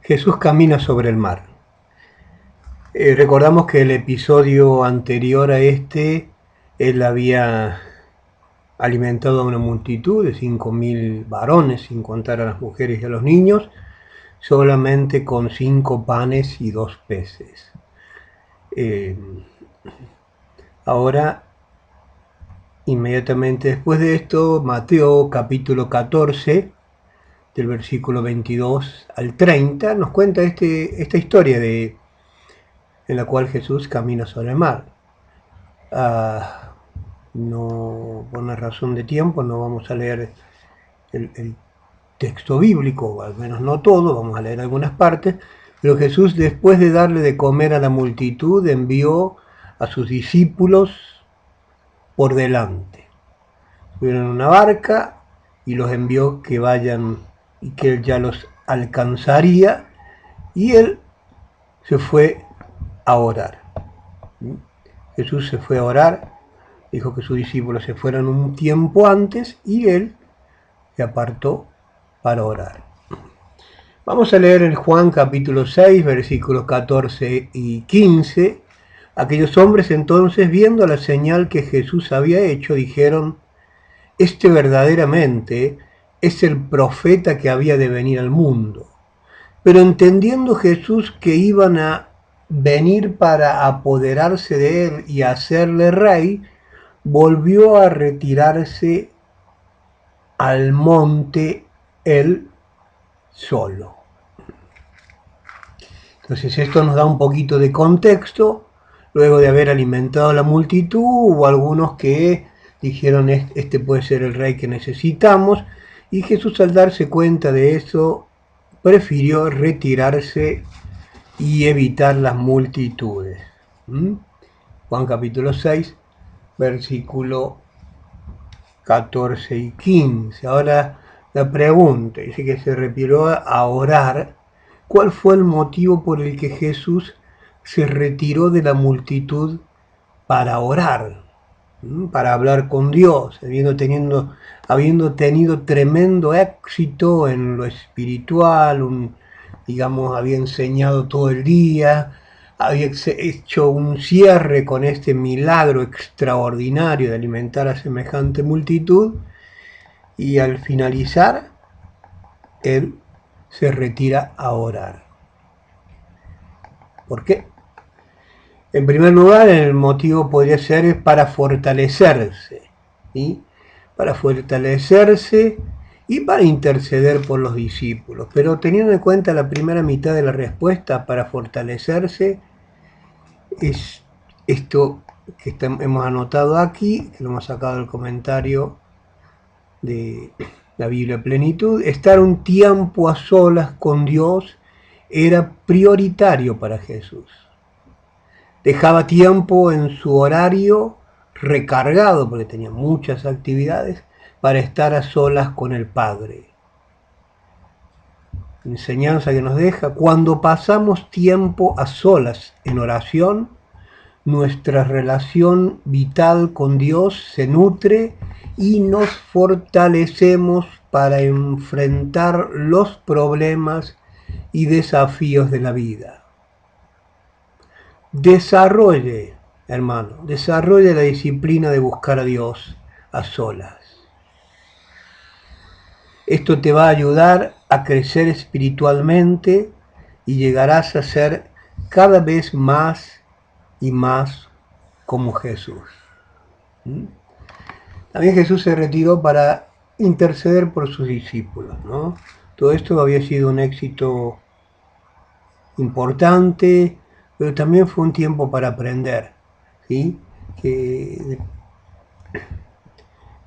Jesús camina sobre el mar. Recordamos que el episodio anterior a este, él había alimentado a una multitud de 5.000 varones, sin contar a las mujeres y a los niños, solamente con 5 panes y 2 peces. Ahora, inmediatamente después de esto, Mateo capítulo 14, del versículo 22 al 30, nos cuenta esta historia en la cual Jesús camina sobre el mar. No, por una razón de tiempo, no vamos a leer el texto bíblico, o al menos no todo, vamos a leer algunas partes, pero Jesús, después de darle de comer a la multitud, envió a sus discípulos por delante. Subieron en una barca y los envió que vayan y que él ya los alcanzaría, y él se fue a orar. Jesús se fue a orar, dijo que sus discípulos se fueran un tiempo antes y él se apartó para orar. Vamos a leer en Juan capítulo 6, versículos 14 y 15. Aquellos hombres entonces, viendo la señal que Jesús había hecho, dijeron: este verdaderamente es el profeta que había de venir al mundo. Pero entendiendo Jesús que iban a venir para apoderarse de él y hacerle rey, volvió a retirarse al monte él solo. Entonces esto nos da un poquito de contexto. Luego de haber alimentado a la multitud, hubo algunos que dijeron: este puede ser el rey que necesitamos, y Jesús, al darse cuenta de eso, prefirió retirarse y evitar las multitudes. Juan capítulo 6, versículo 14 y 15. Ahora la pregunta, dice que se retiró a orar. ¿Cuál fue el motivo por el que Jesús se retiró de la multitud para orar? Para hablar con Dios, habiendo tenido tremendo éxito en lo espiritual, había enseñado todo el día, había hecho un cierre con este milagro extraordinario de alimentar a semejante multitud, y al finalizar, él se retira a orar. ¿Por qué? En primer lugar, el motivo podría ser para fortalecerse, ¿sí? Para fortalecerse y para interceder por los discípulos. Pero teniendo en cuenta la primera mitad de la respuesta, para fortalecerse, es esto que hemos anotado aquí, que lo hemos sacado del comentario de la Biblia Plenitud. Estar un tiempo a solas con Dios era prioritario para Jesús. Dejaba tiempo en su horario recargado, porque tenía muchas actividades, para estar a solas con el Padre. Enseñanza que nos deja: cuando pasamos tiempo a solas en oración, nuestra relación vital con Dios se nutre y nos fortalecemos para enfrentar los problemas y desafíos de la vida. Desarrolle la disciplina de buscar a Dios a solas. Esto te va a ayudar a crecer espiritualmente y llegarás a ser cada vez más y más como Jesús. También Jesús se retiró para interceder por sus discípulos, ¿no? Todo esto había sido un éxito importante, pero también fue un tiempo para aprender, ¿sí? Que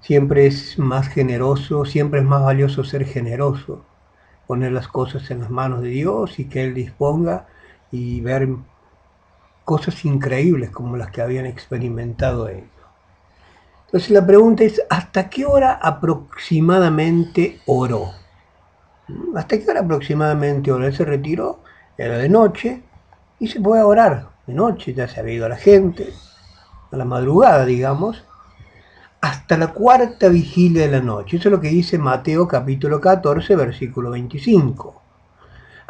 siempre es más generoso, siempre es más valioso ser generoso, poner las cosas en las manos de Dios y que Él disponga, y ver cosas increíbles como las que habían experimentado ellos. Entonces la pregunta es: ¿hasta qué hora aproximadamente oró? ¿Hasta qué hora aproximadamente oró? Él se retiró, era de noche, y se puede orar de noche, ya se había ido la gente, a la madrugada, digamos, hasta la cuarta vigilia de la noche. Eso es lo que dice Mateo capítulo 14, versículo 25.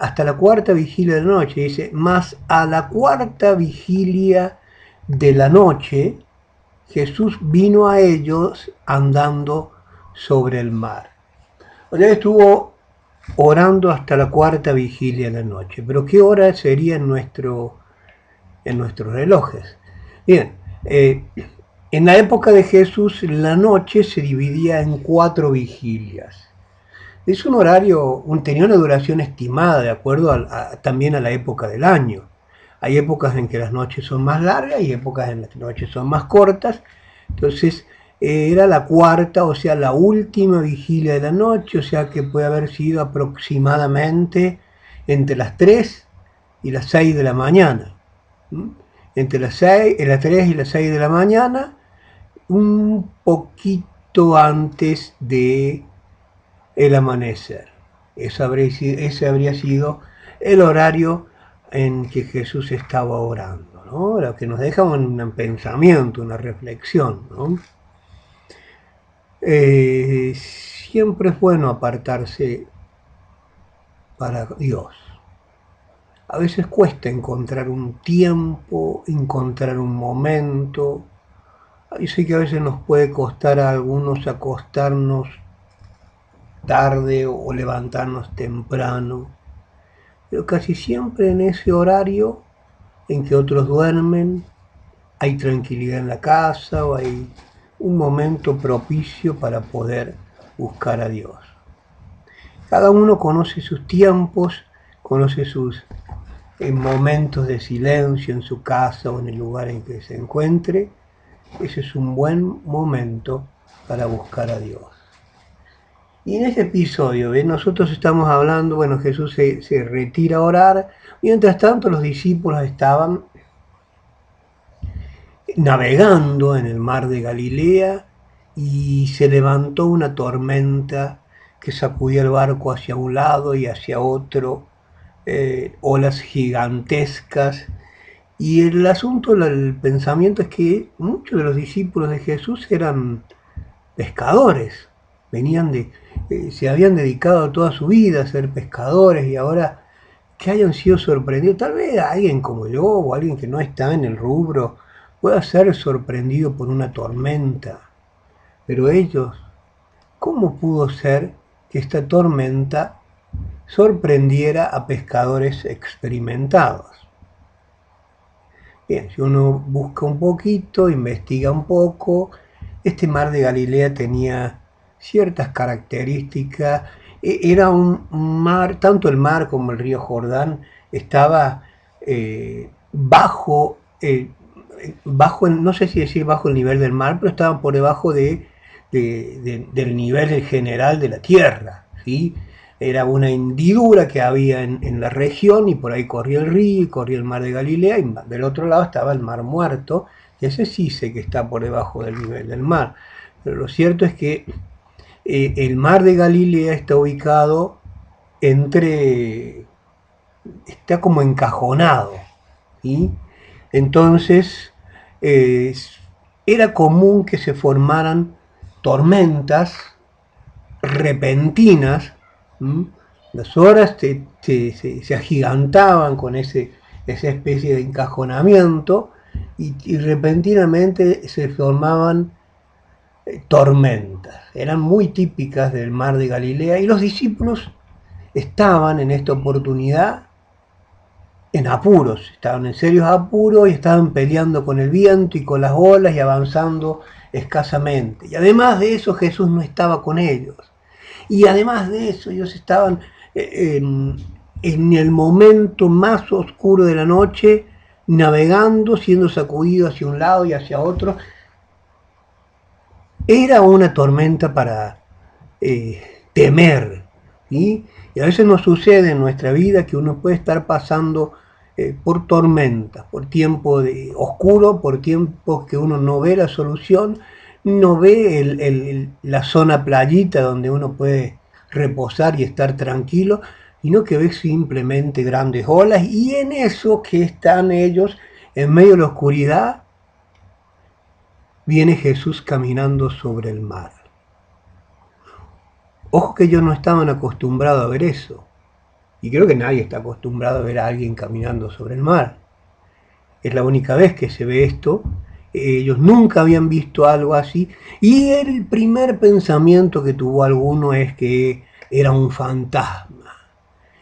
hasta la cuarta vigilia de la noche. Dice, más a la cuarta vigilia de la noche, Jesús vino a ellos andando sobre el mar. O sea, estuvo orando hasta la cuarta vigilia de la noche. Pero ¿qué hora sería en nuestros relojes? Bien, en la época de Jesús la noche se dividía en 4 vigilias. Es un horario, tenía una duración estimada de acuerdo también a la época del año. Hay épocas en que las noches son más largas y épocas en las que las noches son más cortas. Entonces era la cuarta, o sea, la última vigilia de la noche, o sea que puede haber sido aproximadamente entre las 3 y las 6 de la mañana. Entre las 3 y las 6 de la mañana, un poquito antes de el amanecer. Ese habría sido el horario en que Jesús estaba orando, ¿no? Lo que nos deja un pensamiento, una reflexión, ¿no? Siempre es bueno apartarse para Dios. A veces cuesta encontrar un tiempo, encontrar un momento. Yo sé que a veces nos puede costar a algunos acostarnos tarde o levantarnos temprano, pero casi siempre en ese horario en que otros duermen, hay tranquilidad en la casa o hay un momento propicio para poder buscar a Dios. Cada uno conoce sus tiempos, conoce sus momentos de silencio en su casa o en el lugar en que se encuentre. Ese es un buen momento para buscar a Dios. Y en este episodio, nosotros estamos hablando, bueno, Jesús se retira a orar, mientras tanto los discípulos estaban navegando en el mar de Galilea y se levantó una tormenta que sacudía el barco hacia un lado y hacia otro, olas gigantescas. Y el asunto, el pensamiento es que muchos de los discípulos de Jesús eran pescadores, se habían dedicado toda su vida a ser pescadores y ahora que hayan sido sorprendidos, tal vez alguien como yo o alguien que no está en el rubro pueda ser sorprendido por una tormenta, pero ellos, ¿cómo pudo ser que esta tormenta sorprendiera a pescadores experimentados? Bien, si uno busca un poquito, investiga un poco, este mar de Galilea tenía ciertas características. Era un mar, tanto el mar como el río Jordán estaba no sé si decir bajo el nivel del mar, pero estaban por debajo del nivel general de la tierra, ¿sí? Era una hendidura que había en la región y por ahí corría el río y corría el mar de Galilea y del otro lado estaba el mar Muerto, y ese sí sé que está por debajo del nivel del mar. Pero lo cierto es que el mar de Galilea está ubicado está como encajonado, ¿sí? Entonces eh, era común que se formaran tormentas repentinas. Las horas se agigantaban con esa especie de encajonamiento y repentinamente se formaban tormentas. Eran muy típicas del mar de Galilea y los discípulos estaban en esta oportunidad en apuros, estaban en serios apuros y estaban peleando con el viento y con las olas y avanzando escasamente. Y además de eso Jesús no estaba con ellos. Y además de eso ellos estaban en el momento más oscuro de la noche, navegando, siendo sacudidos hacia un lado y hacia otro. Era una tormenta para temer, ¿sí? Y a veces nos sucede en nuestra vida que uno puede estar pasando por tormentas, por tiempo oscuro, por tiempos que uno no ve la solución, no ve la zona playita donde uno puede reposar y estar tranquilo, sino que ve simplemente grandes olas y en eso que están ellos en medio de la oscuridad, viene Jesús caminando sobre el mar. Ojo que ellos no estaban acostumbrados a ver eso. Y creo que nadie está acostumbrado a ver a alguien caminando sobre el mar. Es la única vez que se ve esto. Ellos nunca habían visto algo así. Y el primer pensamiento que tuvo alguno es que era un fantasma.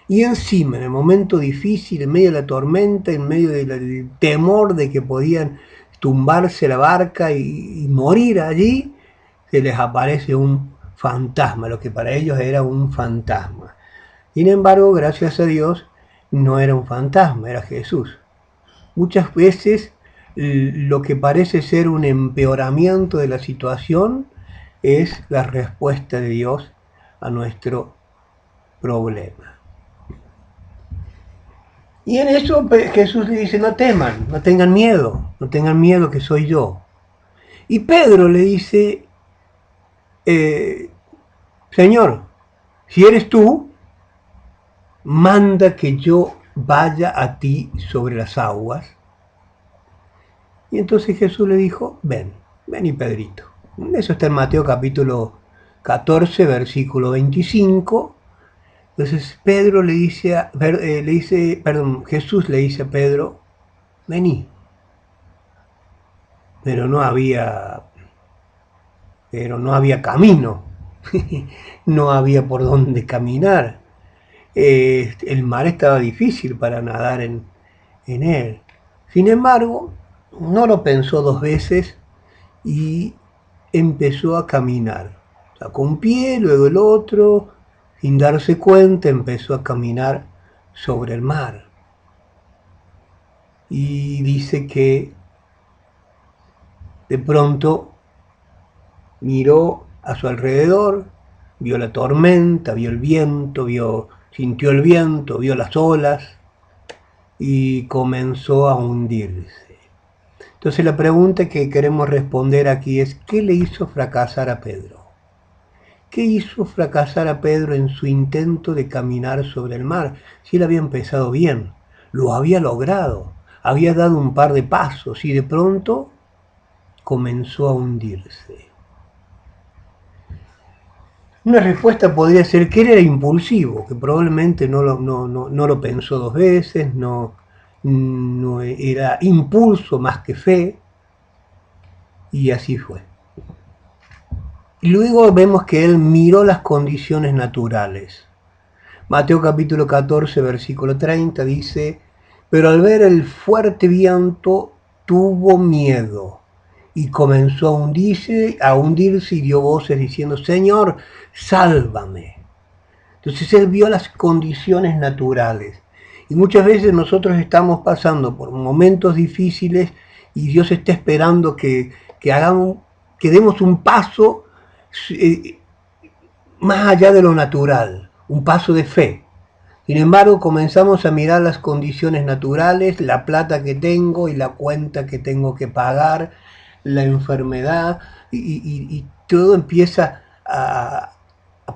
Y encima, en el momento difícil, en medio de la tormenta, en medio del temor de que podían tumbarse la barca y morir allí, se les aparece un fantasma, lo que para ellos era un fantasma. Sin embargo, gracias a Dios, no era un fantasma, era Jesús. Muchas veces lo que parece ser un empeoramiento de la situación es la respuesta de Dios a nuestro problema. Y en eso Jesús le dice, no teman, no tengan miedo que soy yo. Y Pedro le dice, Señor, si eres tú, manda que yo vaya a ti sobre las aguas. Y entonces Jesús le dijo, ven y Pedrito. Eso está en Mateo capítulo 14, versículo 25. Entonces Pedro le dice, Jesús le dice a Pedro, vení. Pero no había camino, no había por dónde caminar. El mar estaba difícil para nadar en él. Sin embargo, no lo pensó dos veces y empezó a caminar. Sacó un pie, luego el otro, sin darse cuenta empezó a caminar sobre el mar. Y dice que de pronto miró a su alrededor, vio la tormenta, vio el viento, sintió el viento, vio las olas y comenzó a hundirse. Entonces la pregunta que queremos responder aquí es, ¿qué le hizo fracasar a Pedro? ¿Qué hizo fracasar a Pedro en su intento de caminar sobre el mar? Si él había empezado bien, lo había logrado, había dado un par de pasos y de pronto comenzó a hundirse. Una respuesta podría ser que él era impulsivo, que probablemente no lo pensó dos veces, no era impulso más que fe, y así fue. Y luego vemos que él miró las condiciones naturales. Mateo capítulo 14, versículo 30 dice, pero al ver el fuerte viento tuvo miedo y comenzó a hundirse y dio voces diciendo, Señor, sálvame. Entonces él vio las condiciones naturales. Y muchas veces nosotros estamos pasando por momentos difíciles y Dios está esperando que demos un paso más allá de lo natural, un paso de fe. Sin embargo, comenzamos a mirar las condiciones naturales, la plata que tengo y la cuenta que tengo que pagar, la enfermedad, y todo empieza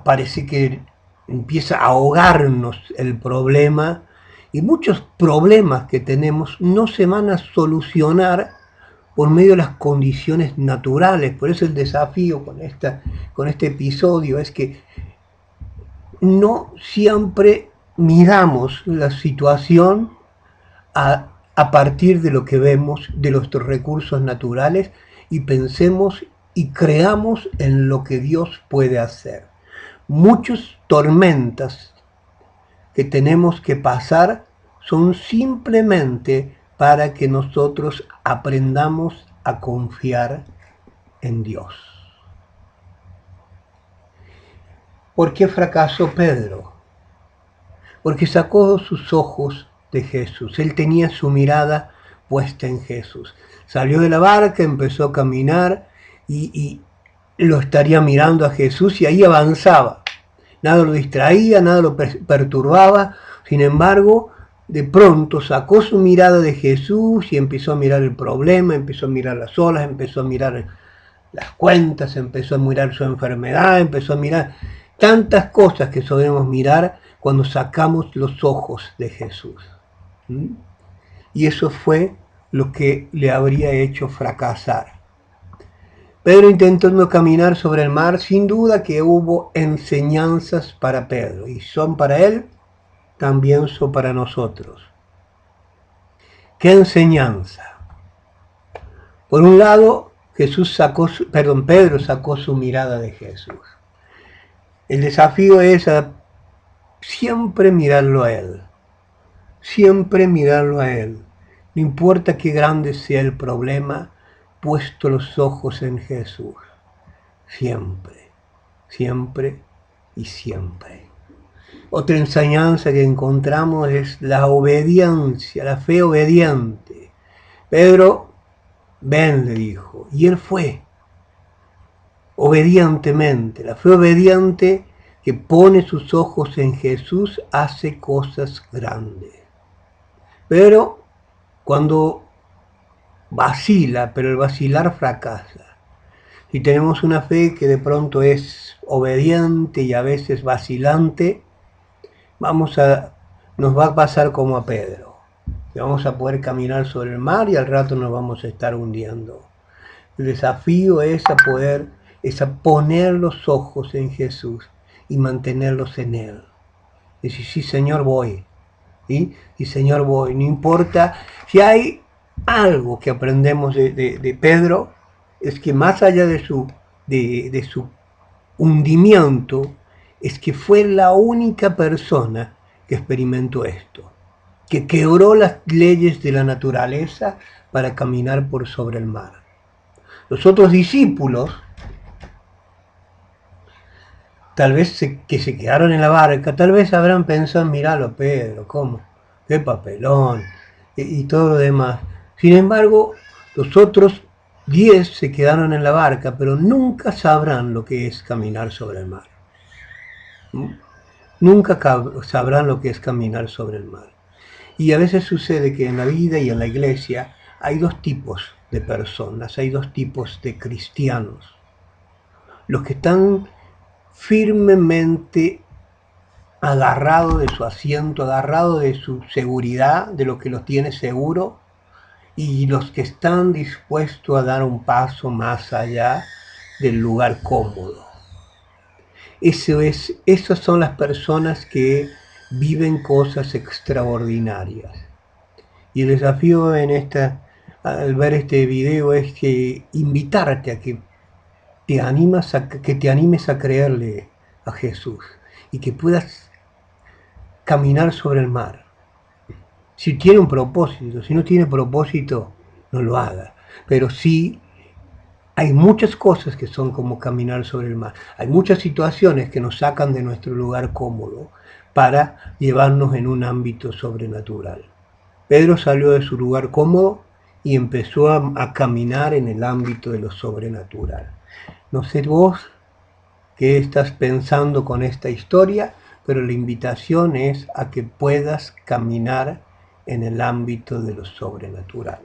parece que empieza a ahogarnos el problema, y muchos problemas que tenemos no se van a solucionar por medio de las condiciones naturales. Por eso el desafío con este episodio es que no siempre miramos la situación a partir de lo que vemos de nuestros recursos naturales y pensemos y creamos en lo que Dios puede hacer. Muchas tormentas que tenemos que pasar son simplemente para que nosotros aprendamos a confiar en Dios. ¿Por qué fracasó Pedro? Porque sacó sus ojos de Jesús. Él tenía su mirada puesta en Jesús. Salió de la barca, empezó a caminar y lo estaría mirando a Jesús y ahí avanzaba. Nada lo distraía, nada lo perturbaba. Sin embargo, de pronto sacó su mirada de Jesús y empezó a mirar el problema, empezó a mirar las olas, empezó a mirar las cuentas, empezó a mirar su enfermedad, empezó a mirar tantas cosas que solemos mirar cuando sacamos los ojos de Jesús. Y eso fue lo que le habría hecho fracasar. Pedro intentando caminar sobre el mar, sin duda que hubo enseñanzas para Pedro, y son para él también son para nosotros. ¿Qué enseñanza? Por un lado, Pedro sacó su mirada de Jesús. El desafío es a siempre mirarlo a Él. Siempre mirarlo a Él. No importa qué grande sea el problema, puesto los ojos en Jesús. Siempre, siempre y siempre. Otra enseñanza que encontramos es la obediencia, la fe obediente. Pedro, ven, le dijo, y él fue, obedientemente. La fe obediente que pone sus ojos en Jesús hace cosas grandes. Pero cuando vacila, pero el vacilar fracasa. Si tenemos una fe que de pronto es obediente y a veces vacilante, nos va a pasar como a Pedro. Que vamos a poder caminar sobre el mar y al rato nos vamos a estar hundiendo. El desafío es a poner los ojos en Jesús y mantenerlos en Él. Decir, sí, Señor, voy. ¿Sí? Y Señor, voy. No importa. Si hay algo que aprendemos de Pedro, es que más allá de su hundimiento, es que fue la única persona que experimentó esto, que quebró las leyes de la naturaleza para caminar por sobre el mar. Los otros discípulos, tal vez que se quedaron en la barca, tal vez habrán pensado, miralo Pedro, ¿cómo? Qué papelón, y todo lo demás. Sin embargo, los otros 10 se quedaron en la barca, pero nunca sabrán lo que es caminar sobre el mar. Nunca sabrán lo que es caminar sobre el mar. Y a veces sucede que en la vida y en la iglesia hay dos tipos de personas, hay dos tipos de cristianos. Los que están firmemente agarrados de su asiento, agarrados de su seguridad, de lo que los tiene seguro, y los que están dispuestos a dar un paso más allá del lugar cómodo. Esas son las personas que viven cosas extraordinarias. Y el desafío al ver este video es que invitarte a que te animes a creerle a Jesús y que puedas caminar sobre el mar. Si tiene un propósito, si no tiene propósito, no lo haga. Pero sí, hay muchas cosas que son como caminar sobre el mar. Hay muchas situaciones que nos sacan de nuestro lugar cómodo para llevarnos en un ámbito sobrenatural. Pedro salió de su lugar cómodo y empezó a caminar en el ámbito de lo sobrenatural. No sé vos qué estás pensando con esta historia, pero la invitación es a que puedas caminar en el ámbito de lo sobrenatural.